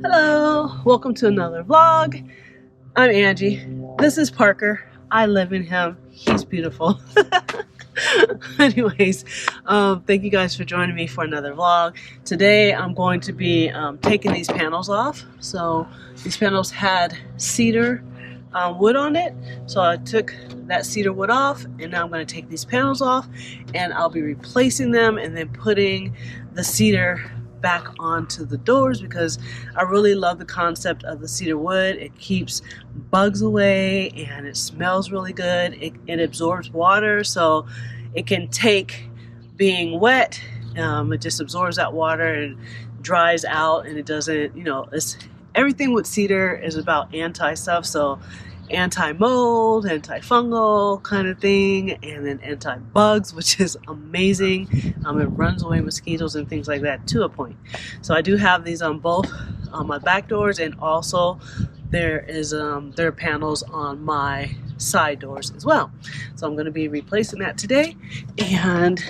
Hello, welcome to another vlog. I'm Angie. This is Parker. I live in him. He's beautiful. Anyways, thank you guys for joining me for another vlog. Today I'm going to be taking these panels off. So these panels had cedar wood on it. So I took that cedar wood off, and now I'm going to take these panels off and I'll be replacing them and then putting the cedar back onto the doors because I really love the concept of the cedar wood. It keeps bugs away and it smells really good. It absorbs water, so it can take being wet. It just absorbs that water and dries out, and it doesn't, it's everything with cedar is about anti stuff. So anti-mold, antifungal kind of thing, and then anti-bugs, which is amazing. It runs away mosquitoes and things like that to a point. So I do have these on both my back doors, and also there are panels on my side doors as well. So I'm going to be replacing that today, and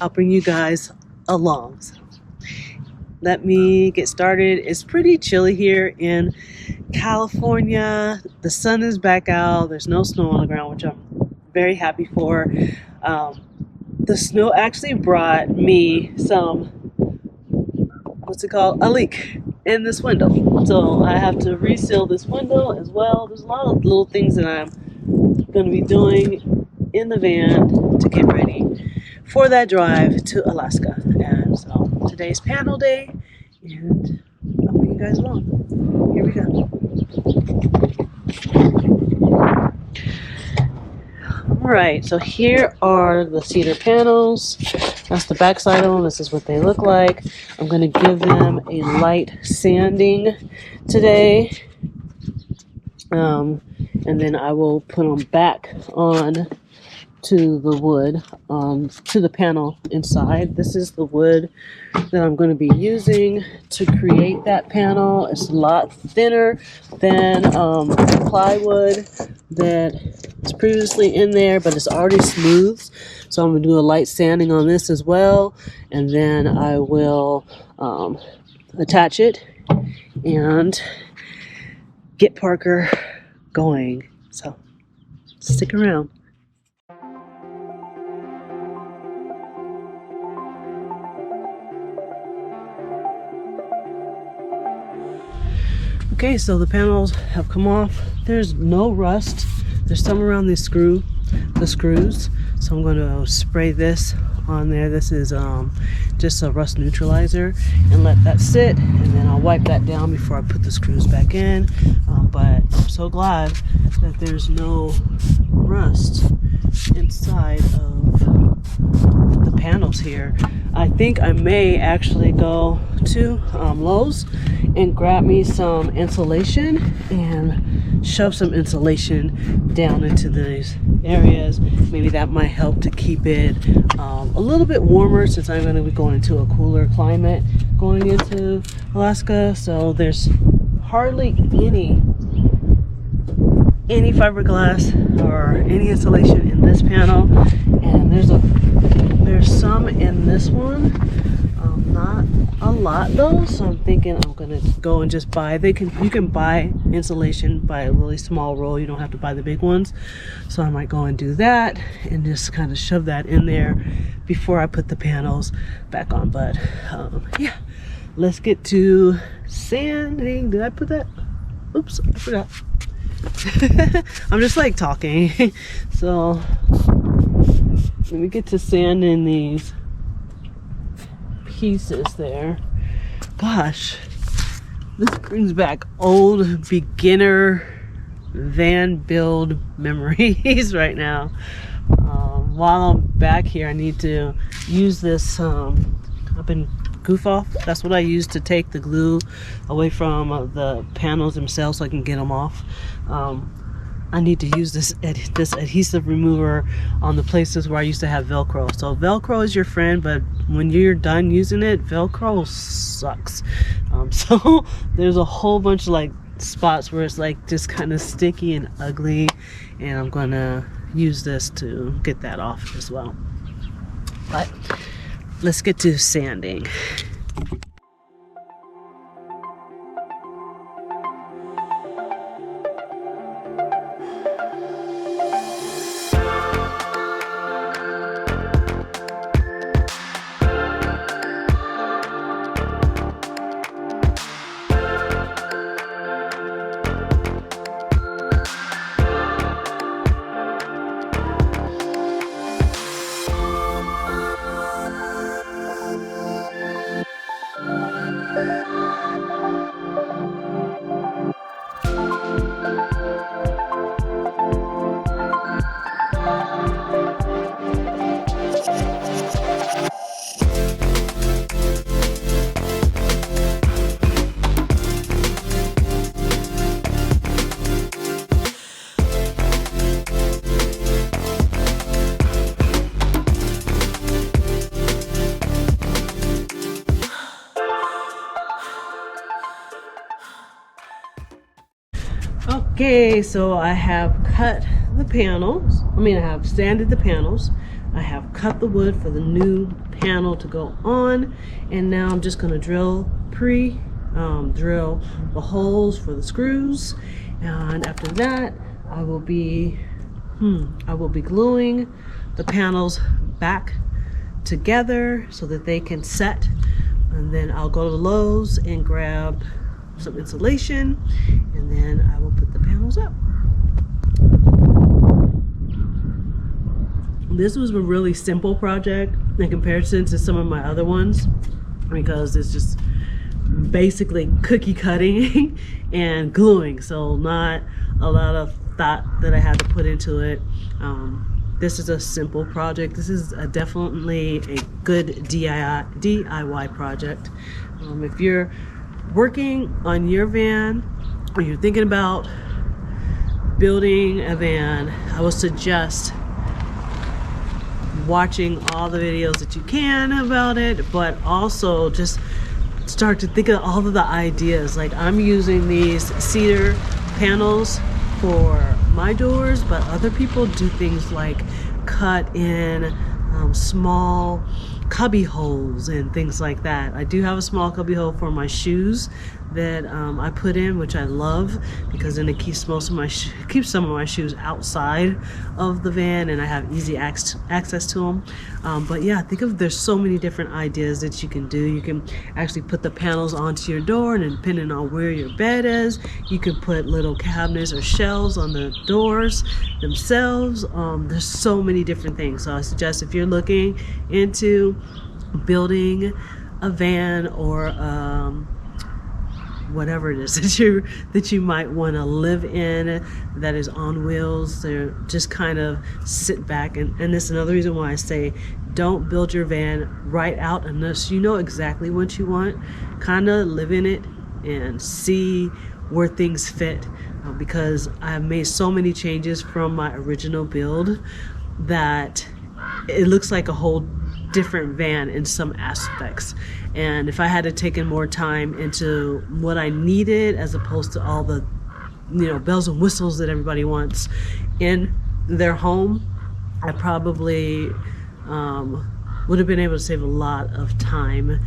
I'll bring you guys along. So let me get started. It's pretty chilly here in California. The sun is back out. There's no snow on the ground, which I'm very happy for. The snow actually brought me some, a leak in this window. So I have to reseal this window as well. There's a lot of little things that I'm going to be doing in the van to get ready for that drive to Alaska. And so today's panel day, and I'll bring you guys along. Here we go. Alright, so here are the cedar panels. That's the back side of them. This is what they look like. I'm going to give them a light sanding today. And then I will put them back on to the wood, to the panel inside. This is the wood that I'm going to be using to create that panel. It's a lot thinner than plywood that is previously in there, but it's already smooth. So I'm going to do a light sanding on this as well, and then I will attach it and get Parker going. So stick around. Okay, so the panels have come off. There's no rust. There's some around the screws. So I'm going to spray this on there. This is just a rust neutralizer, and let that sit, and then I'll wipe that down before I put the screws back in. But I'm so glad that there's no rust inside of the panels here. I think I may actually go to Lowe's and grab me some insulation and shove some insulation down into these areas. Maybe that might help to keep it a little bit warmer, since I'm going to be going into a cooler climate going into Alaska. So there's hardly any fiberglass or any insulation in this panel, and there's some in this one. Not a lot though, so I'm thinking I'm gonna go and just buy. You can buy insulation by a really small roll. You don't have to buy the big ones. So I might go and do that and just kind of shove that in there before I put the panels back on. But yeah, let's get to sanding. Did I put that? Oops, I forgot. I'm just like talking. So let me get to sanding these pieces there. Gosh, this brings back old beginner van build memories right now. While I'm back here, I need to use this up in goof off. That's what I use to take the glue away from the panels themselves so I can get them off. I need to use this adhesive remover on the places where I used to have Velcro. So Velcro is your friend, but when you're done using it, Velcro sucks. So there's a whole bunch of like spots where it's like just kind of sticky and ugly, and I'm gonna use this to get that off as well. But let's get to sanding. Okay, so I have cut the panels. I have sanded the panels. I have cut the wood for the new panel to go on, and now I'm just gonna drill the holes for the screws, and after that I will be gluing the panels back together so that they can set, and then I'll go to Lowe's and grab some insulation, and then I will put the panels up. This was a really simple project in comparison to some of my other ones, because it's just basically cookie cutting and gluing, so not a lot of thought that I had to put into it. This is a simple project. This is definitely a good DIY project. If you're working on your van, or you're thinking about building a van, I would suggest watching all the videos that you can about it, but also just start to think of all of the ideas. Like, I'm using these cedar panels for my doors, but other people do things like cut in small cubby holes and things like that. I do have a small cubby hole for my shoes that I put in, which I love, because then it keeps some of my shoes outside of the van, and I have easy access to them. But yeah, there's so many different ideas that you can do. You can actually put the panels onto your door, and depending on where your bed is, you can put little cabinets or shelves on the doors themselves. There's so many different things. So I suggest, if you're looking into building a van or whatever it is that you might want to live in that is on wheels, they're just kind of sit back, and this is another reason why I say don't build your van right out unless you know exactly what you want. Kind of live in it and see where things fit, because I've made so many changes from my original build that it looks like a whole different van in some aspects. And if I had to take in more time into what I needed, as opposed to all the bells and whistles that everybody wants in their home, I probably would have been able to save a lot of time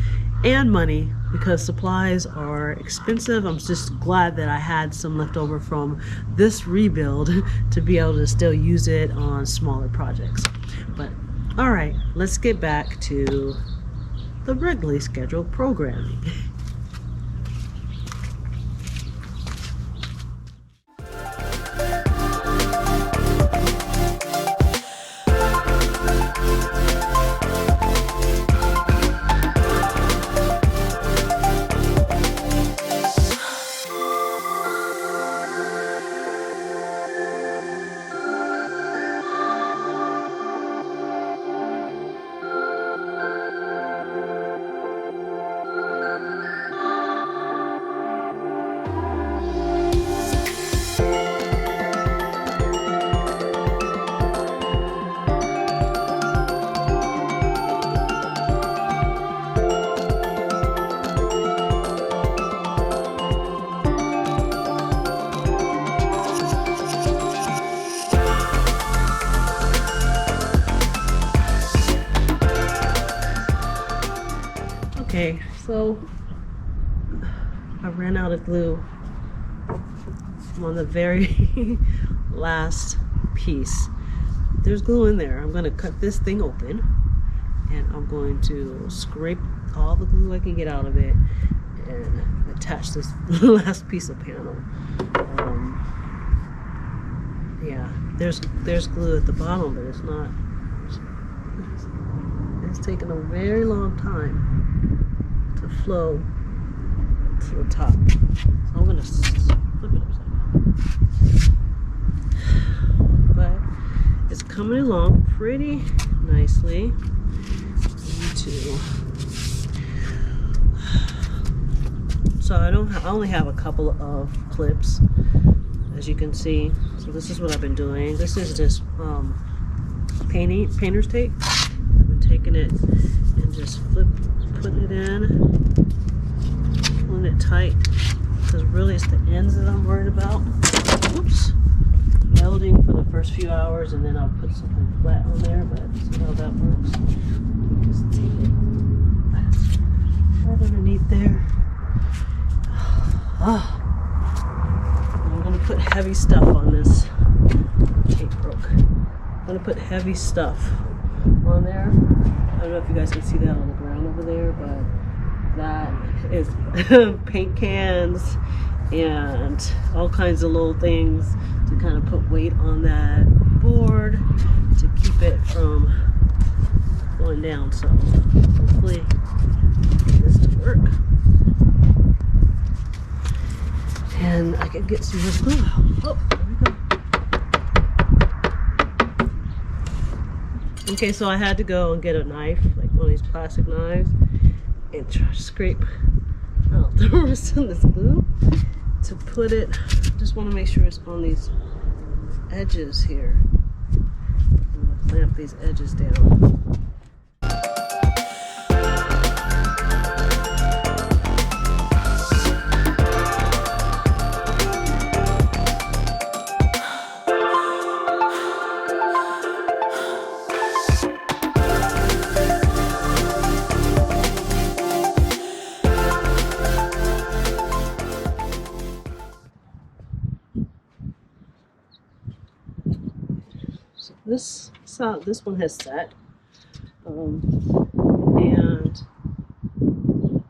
and money, because supplies are expensive. I'm just glad that I had some left over from this rebuild to be able to still use it on smaller projects. But all right, let's get back to the regularly scheduled programming. Okay, so I ran out of glue. I'm on the very last piece. There's glue in there. I'm going to cut this thing open, and I'm going to scrape all the glue I can get out of it and attach this last piece of panel. Yeah, there's glue at the bottom, but it's not. It's taken a very long time to flow to the top. So I'm gonna flip it upside down. But it's coming along pretty nicely. So I only have a couple of clips, as you can see. So this is what I've been doing. This is just painter's tape. I've been taking it and just putting it in, pulling it tight, because really it's the ends that I'm worried about. Oops. Welding for the first few hours, and then I'll put something flat on there, but see how that works. Just take it right underneath there. I'm going to put heavy stuff on this. Tape broke. I'm going to put heavy stuff on there. I don't know if you guys can see that on the ground over there, but that is paint cans and all kinds of little things to kind of put weight on that board to keep it from going down. So hopefully get this to work. And I can get some more glue out. Oh, there we go. Okay, so I had to go and get a knife, like one of these plastic knives, and try to scrape out the rest of this glue to put it. Just want to make sure it's on these edges here. I'm going to clamp these edges down. This one has set, and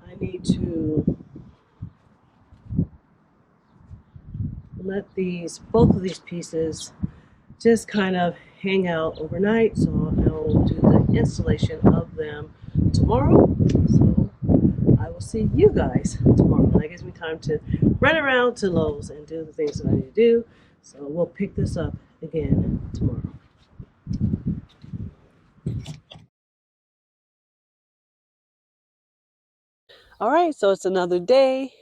I need to let both of these pieces just kind of hang out overnight. So I will do the installation of them tomorrow. So I will see you guys tomorrow. That gives me time to run around to Lowe's and do the things that I need to do. So we'll pick this up again tomorrow. All right, so it's another day,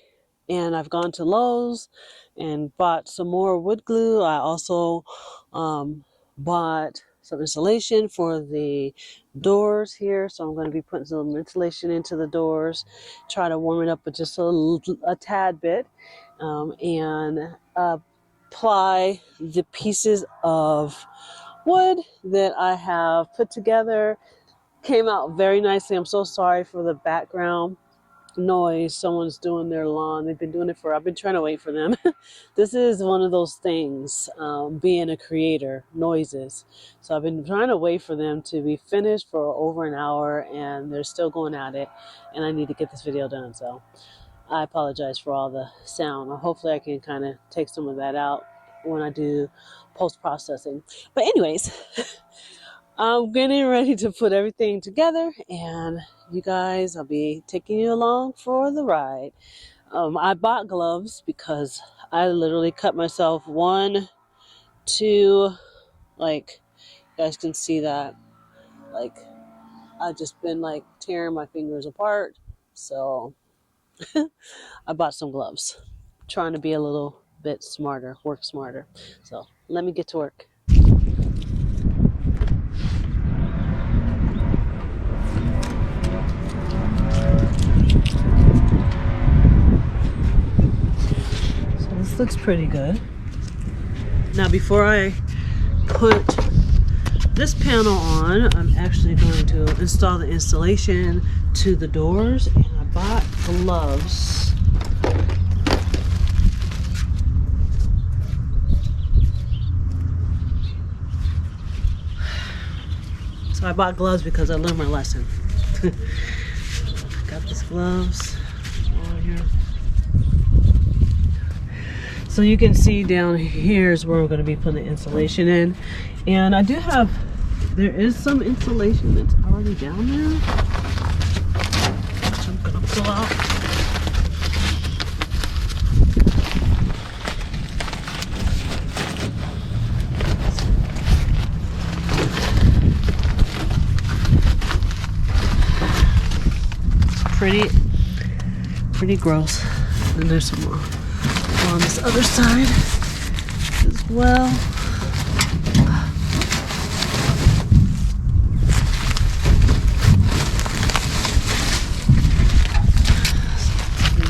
and I've gone to Lowe's and bought some more wood glue. I also bought some insulation for the doors here, so I'm going to be putting some insulation into the doors, try to warm it up with just a tad bit, and apply the pieces of wood that I have put together. Came out very nicely. I'm so sorry for the background noise. Someone's doing their lawn. They've been doing it I've been trying to wait for them. This is one of those things, being a creator, noises. So I've been trying to wait for them to be finished for over an hour, and they're still going at it, and I need to get this video done. So I apologize for all the sound. Hopefully I can kind of take some of that out when I do post-processing. But anyways, I'm getting ready to put everything together, and you guys, I'll be taking you along for the ride. I bought gloves because I literally cut myself 1, 2, like, you guys can see that, like, I've just been like tearing my fingers apart. So I bought some gloves, trying to be a little bit smarter, work smarter. So let me get to work. This looks pretty good. Now before I put this panel on, I'm actually going to install the insulation to the doors, and I bought gloves. So I bought gloves because I learned my lesson. Got these gloves on here. So you can see down here is where we're going to be putting the insulation in. And I do have, there is some insulation that's already down there, which I'm going to pull out. It's pretty gross. And there's some more on this other side as well.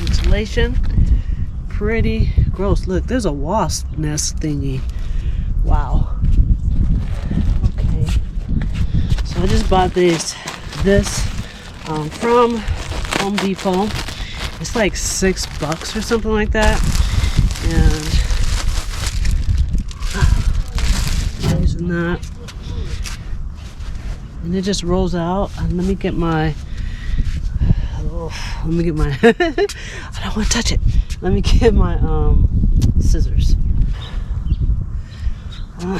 Insulation, pretty gross. Look, there's a wasp nest thingy. Wow. Okay. So I just bought this from Home Depot. It's like $6 or something like that. And using that. And it just rolls out. And let me get my I don't want to touch it. Let me get my scissors. And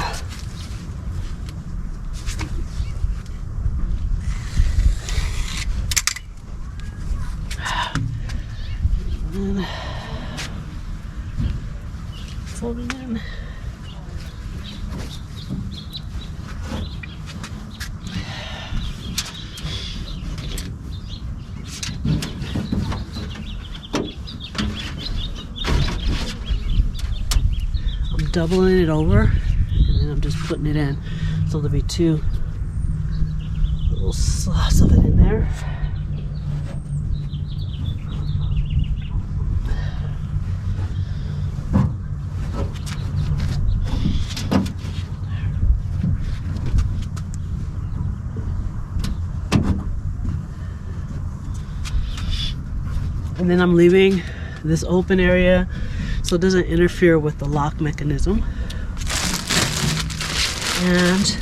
fold it in. Doubling it over, and then I'm just putting it in. So there'll be 2 little slots of it in there. And then I'm leaving this open area so it doesn't interfere with the lock mechanism. And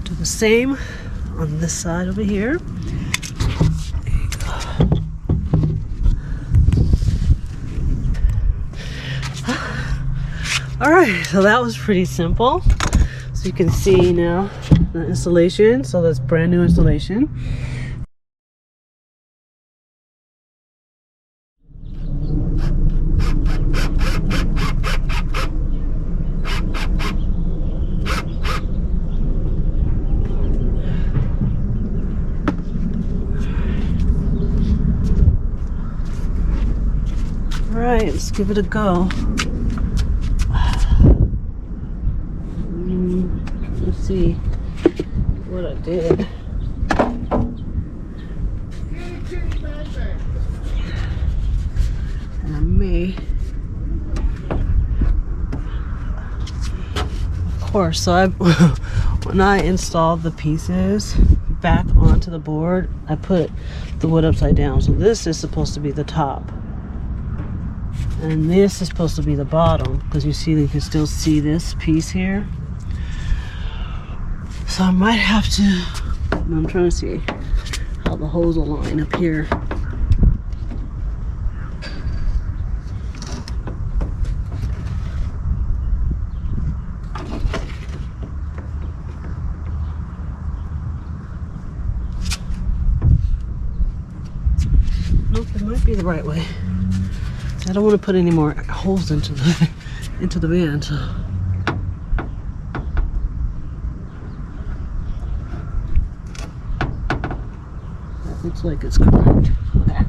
do the same on this side over here. There you go. All right, so that was pretty simple. So you can see now the installation. So that's brand new installation. Alright, let's give it a go. Let's see what I did. And I may, of course, so when I installed the pieces back onto the board, I put the wood upside down. So this is supposed to be the top. And this is supposed to be the bottom, because you can still see this piece here. So I might have to, I'm trying to see how the holes will line up here. Nope, it might be the right way. I don't want to put any more holes into the van. So. That looks like it's correct. Okay.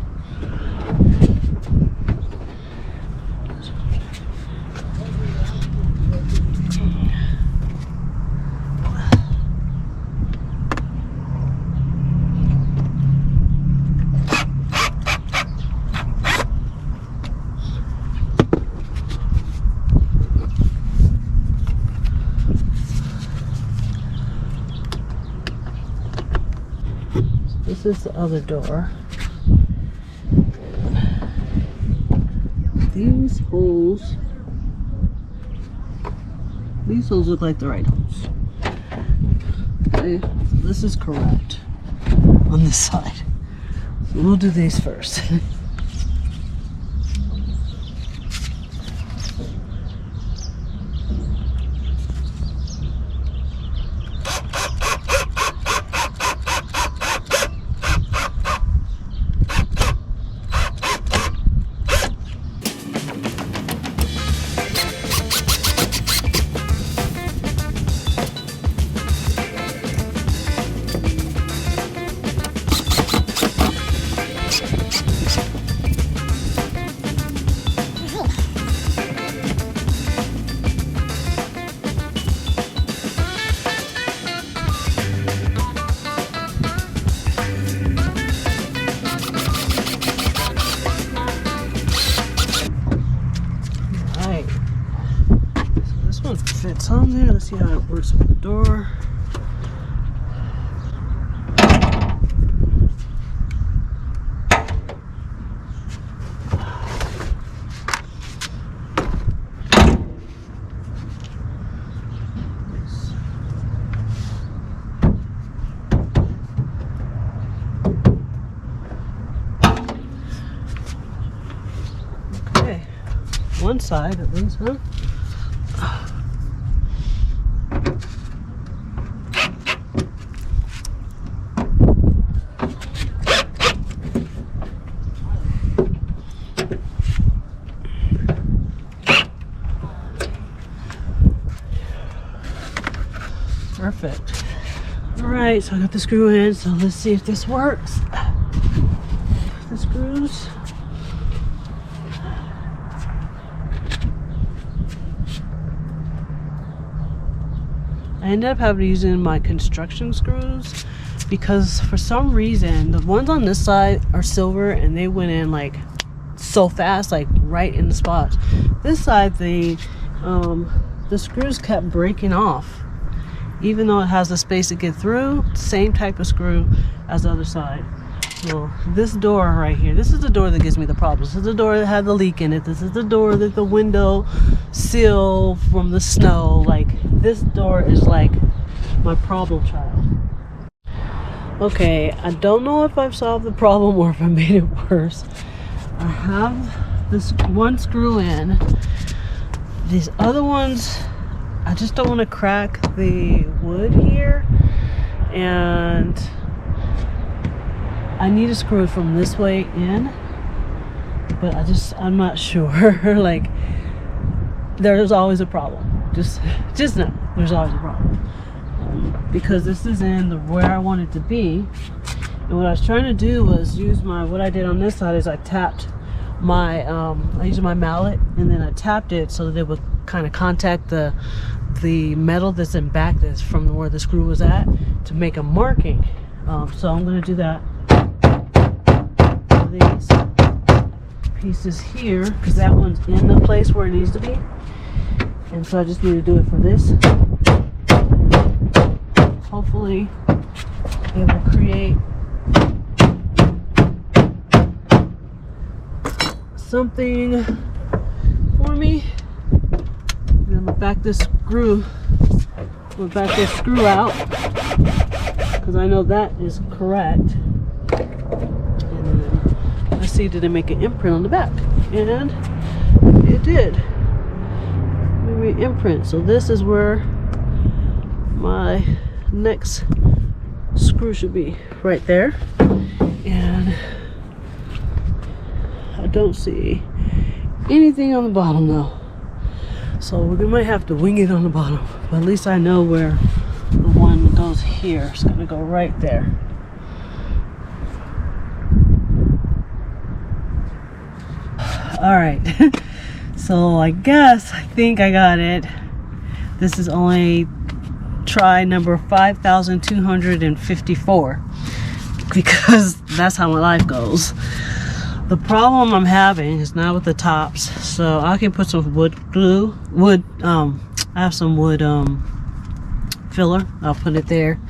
This is the other door. These holes look like the right holes. Okay, so this is correct on this side. So we'll do these first. works with the door. Okay, one side at least, huh? Perfect. All right, so I got the screw in, so let's see if this works. The screws. I ended up having to use my construction screws because for some reason the ones on this side are silver and they went in like so fast, like right in the spots. This side the screws kept breaking off. Even though it has the space to get through, same type of screw as the other side. So this door right here, this is the door that gives me the problem. This is the door that had the leak in it. This is the door that the window sill from the snow. Like this door is like my problem child. Okay, I don't know if I've solved the problem or if I made it worse. I have this one screw in. These other ones, I just don't want to crack the wood here, and I need to screw it from this way in, but I'm not sure. Like there's always a problem. Just know there's always a problem, because this is in where I want it to be. And what I was trying to do was use what I did on this side is I tapped my I used my mallet and then I tapped it so that it would kind of contact the metal that's in back, that's from where the screw was at, to make a marking. So I'm going to do that for these pieces here, because that one's in the place where it needs to be, and so I just need to do it for this. Hopefully it will create something for me. I'm gonna back this screw out, because I know that is correct. And then let's see, did it make an imprint on the back? And it did. Maybe an imprint. So this is where my next screw should be, right there. And I don't see anything on the bottom though. So we might have to wing it on the bottom, but at least I know where the one that goes here is going to go right there. All right, so I think I got it. This is only try number 5,254, because that's how my life goes. The problem I'm having is not with the tops, so I can put some wood glue. I have some wood filler. I'll put it there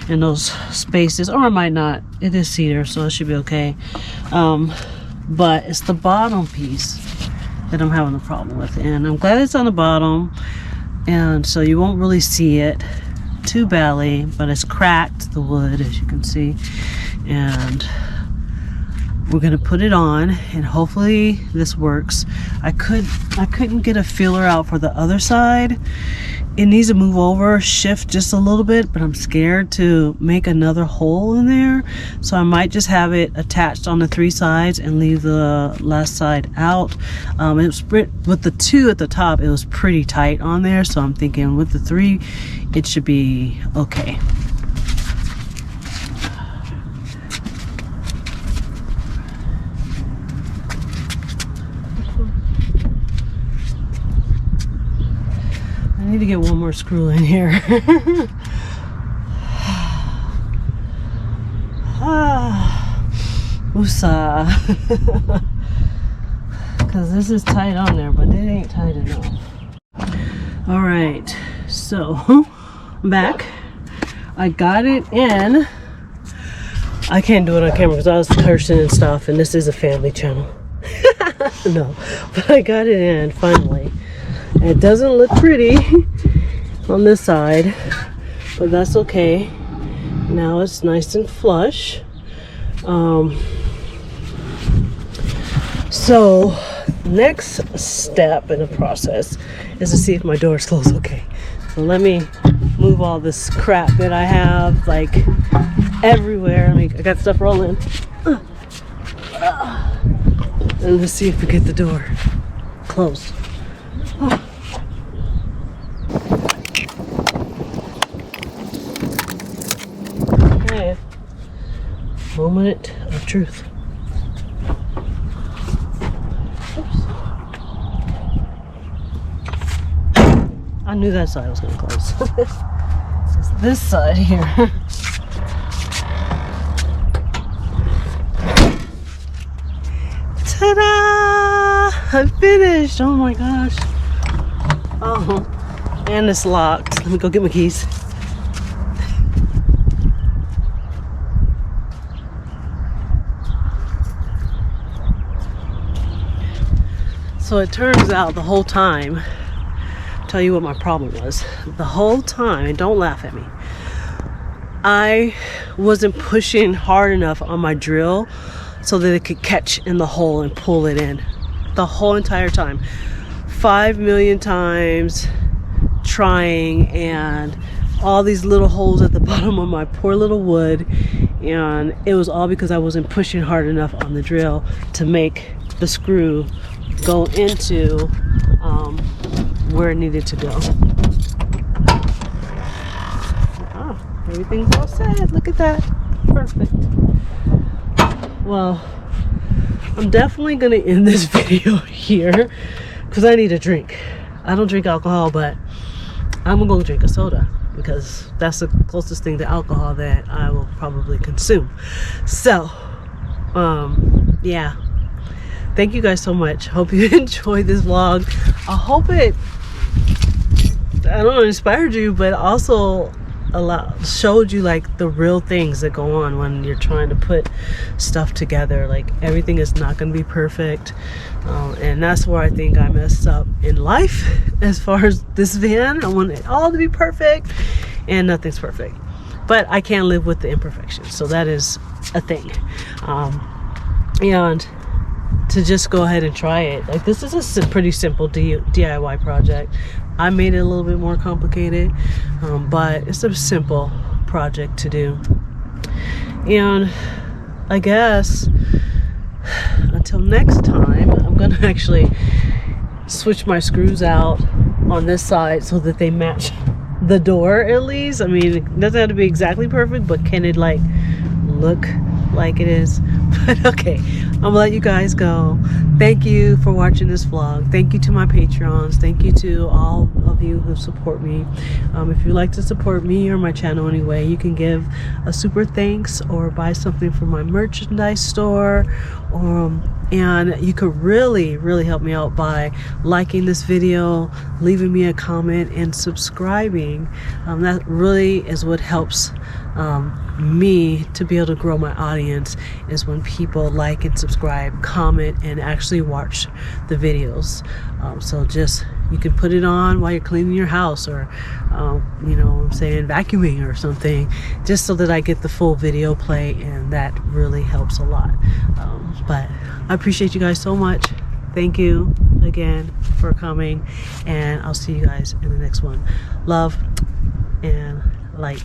in those spaces, or I might not. It is cedar, so it should be okay. But it's the bottom piece that I'm having a problem with, and I'm glad it's on the bottom, and so you won't really see it too badly, but it's cracked, the wood, as you can see, and we're gonna put it on, and hopefully this works. I couldn't get a feeler out for the other side. It needs to move over, shift just a little bit, but I'm scared to make another hole in there, so I might just have it attached on the 3 sides and leave the last side out. It was with the 2 at the top, it was pretty tight on there, so I'm thinking with the 3 it should be okay. I need to get one more screw in here. Woosah. Because this is tight on there, but it ain't tight enough. Alright, So I'm back. I got it in. I can't do it on camera because I was cursing and stuff, and this is a family channel. No, but I got it in finally. And it doesn't look pretty on this side, but that's okay. Now it's nice and flush. So next step in the process is to see if my door is closed okay. So let me move all this crap that I have like everywhere. I got stuff rolling. And let's see if we get the door closed. Okay. Moment of truth. I knew that side was going to close. It's this side here. Ta-da! I'm finished. Oh my gosh. Oh, and it's locked. Let me go get my keys. So it turns out the whole time, tell you what my problem was. The whole time, and don't laugh at me, I wasn't pushing hard enough on my drill so that it could catch in the hole and pull it in. The whole entire time. 5 million times trying, and all these little holes at the bottom of my poor little wood, and it was all because I wasn't pushing hard enough on the drill to make the screw go into where it needed to go. Oh, everything's all set. Look at that. Perfect. Well, I'm definitely gonna end this video here because I need a drink. I don't drink alcohol, but I'm gonna drink a soda because that's the closest thing to alcohol that I will probably consume. So, yeah. Thank you guys so much. Hope you enjoyed this vlog. I hope it, I don't know, inspired you, but also showed you like the real things that go on when you're trying to put stuff together. Like, everything is not going to be perfect, and that's where I think I messed up in life. As far as this van, I want it all to be perfect, and nothing's perfect, but I can't live with the imperfections, so that is a thing. And to just go ahead and try it. Like, this is a pretty simple DIY project. I made it a little bit more complicated, but it's a simple project to do. And I guess until next time, I'm gonna actually switch my screws out on this side so that they match the door at least. I mean, it doesn't have to be exactly perfect, but can it like look like it is? But okay, I'm gonna let you guys go. Thank you for watching this vlog. Thank you to my Patreons. Thank you to all of you who support me. If you'd like to support me or my channel anyway, you can give a super thanks or buy something from my merchandise store, and you could really help me out by liking this video, leaving me a comment, and subscribing. That really is what helps me to be able to grow my audience, is when people like and subscribe, comment, and actually watch the videos. So just, you can put it on while you're cleaning your house, or you know what I'm saying, vacuuming or something, just so that I get the full video play, and that really helps a lot. But I appreciate you guys so much. Thank you again for coming, and I'll see you guys in the next one. Love and light.